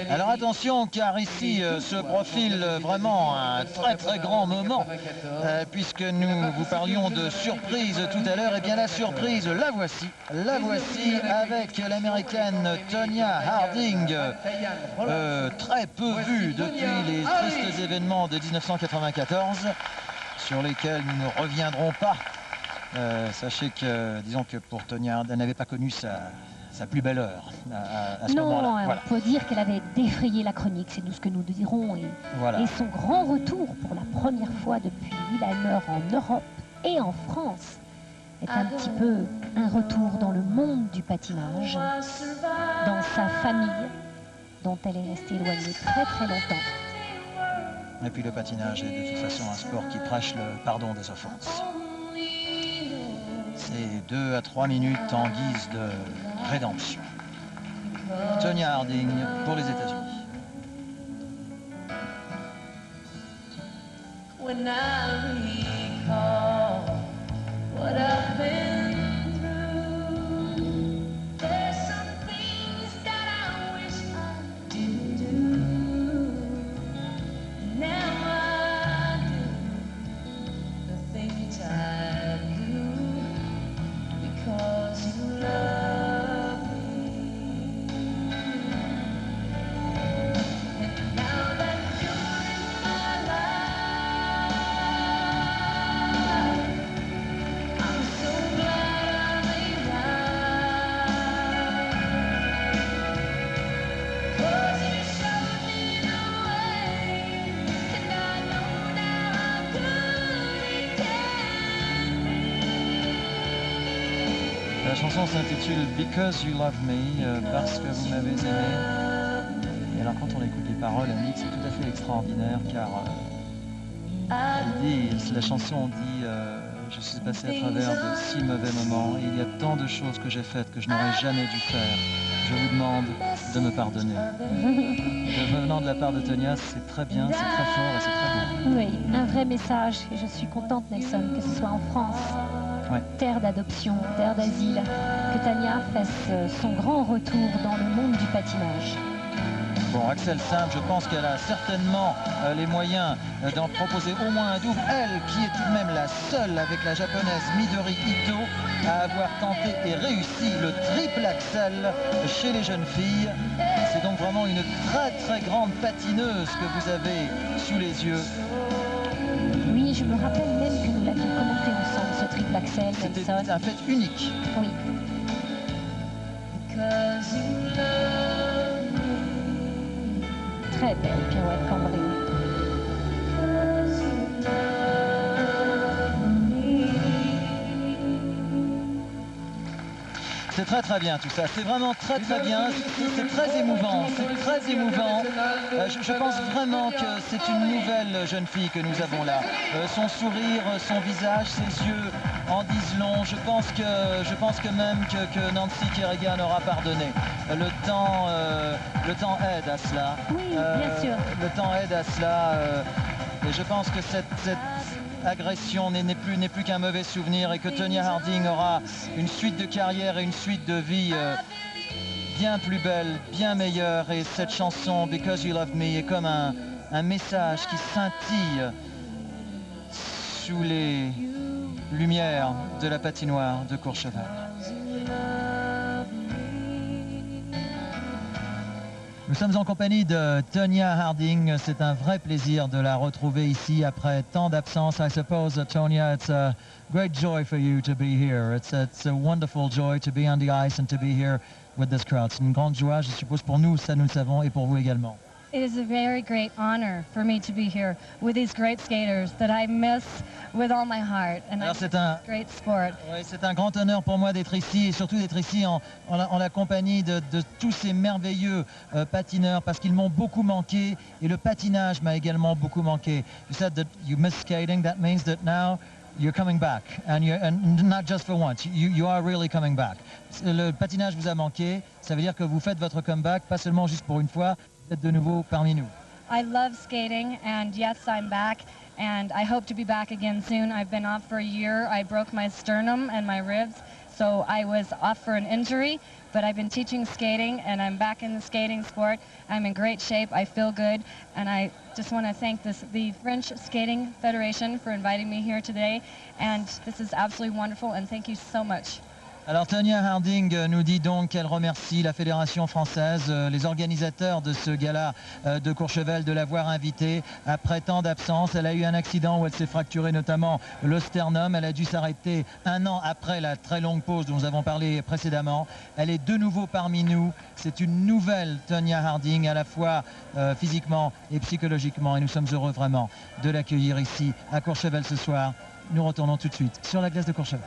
Alors attention, car ici se profile vraiment un très grand moment, puisque nous vous parlions de surprise tout à l'heure. Et bien la surprise, la voici avec l'américaine Tonya Harding, très peu vue depuis les tristes événements de 1994, sur lesquels nous ne reviendrons pas. Sachez que, disons que pour Tonya, elle n'avait pas connu sa plus belle heure à ce moment-là. Non, voilà. On peut dire qu'elle avait défrayé la chronique, c'est nous ce que nous dirons. Et, voilà. Et son grand retour pour la première fois depuis Lillehammer en Europe et en France est un petit peu un retour dans le monde du patinage, dans sa famille, dont elle est restée éloignée très longtemps. Et puis le patinage est de toute façon un sport qui prêche le pardon des offenses. C'est 2 à 3 minutes en guise de rédemption. Tonya Harding pour les États-Unis. When I recall what I've been through, there's some things that I wish I didn't do. Now I do the things I do because you love me. And now that you're in my life, I'm so glad I made right. 'Cause you showed me the way, and I know now how good it can be. La chanson s'intitule Because You Love Me, parce que vous m'avez aimé. Et alors quand on écoute les paroles, elle dit que c'est tout à fait extraordinaire, car elle dit, la chanson dit je suis passé à travers de si mauvais moments, et il y a tant de choses que j'ai faites que je n'aurais jamais dû faire. Je vous demande de me pardonner. Venant de la part de Tonya, c'est très bien, c'est très fort et c'est très beau. Oui, un vrai message, et je suis contente, Nelson, que ce soit en France, terre d'adoption, terre d'asile, que Tonya fasse son grand retour dans le monde du patinage. Bon, Axel Simple, je pense qu'elle a certainement les moyens d'en proposer au moins un double. Elle, qui est tout de même la seule avec la japonaise Midori Ito à avoir tenté et réussi le triple axel chez les jeunes filles. C'est donc vraiment une très grande patineuse que vous avez sous les yeux. Oui, je me rappelle même que nous l'avions commenté ensemble, ce triple axel. C'était un fait unique. Oui. Très belle pirouette cambrée. C'est très bien tout ça, c'est vraiment très bien, c'est très émouvant, je pense vraiment que c'est une nouvelle jeune fille que nous avons là. Son sourire, son visage, ses yeux en disent long. Je pense que même que Nancy Kerrigan aura pardonné. Le temps aide à cela. Oui, bien sûr. Le temps aide à cela. Et je pense que cette agression n'est plus qu'un mauvais souvenir, et que Tonya Harding aura une suite de carrière et une suite de vie bien plus belle, bien meilleure. Et cette chanson Because You Love Me est comme un message qui scintille sous les lumières de la patinoire de Courchevel. Nous sommes en compagnie de Tonya Harding. C'est un vrai plaisir de la retrouver ici après tant d'absence. I suppose, Tonya, it's a great joy for you to be here. It's a wonderful joy to be on the ice and to be here with this crowd. C'est une grande joie, je suppose, pour nous, ça nous le savons, et pour vous également. It is a very great honor for me to be here with these great skaters that I miss with all my heart. And c'est un great sport. Oui, c'est un grand honneur pour moi d'être ici, et surtout d'être ici en la compagnie de tous ces merveilleux patineurs, parce qu'ils m'ont beaucoup manqué, et le patinage m'a également beaucoup manqué. You said that you miss skating. That means that now you're coming back, and not just for once. You are really coming back. Le patinage vous a manqué. Ça veut dire que vous faites votre comeback, pas seulement juste pour une fois. Vous êtes de nouveau parmi nous. I love skating, and yes, I'm back, and I hope to be back again soon. I've been off for a year. I broke my sternum and my ribs, So I was off for an injury, but I've been teaching skating, and I'm back in the skating sport. I'm in great shape. I feel good, and I just want to thank the French Skating Federation for inviting me here today, and this is absolutely wonderful, and thank you so much. Alors Tonya Harding nous dit donc qu'elle remercie la Fédération française, les organisateurs de ce gala de Courchevel de l'avoir invitée après tant d'absence. Elle a eu un accident où elle s'est fracturé notamment le sternum. Elle a dû s'arrêter 1 an après la très longue pause dont nous avons parlé précédemment. Elle est de nouveau parmi nous. C'est une nouvelle Tonya Harding à la fois physiquement et psychologiquement, et nous sommes heureux vraiment de l'accueillir ici à Courchevel ce soir. Nous retournons tout de suite sur la glace de Courchevel.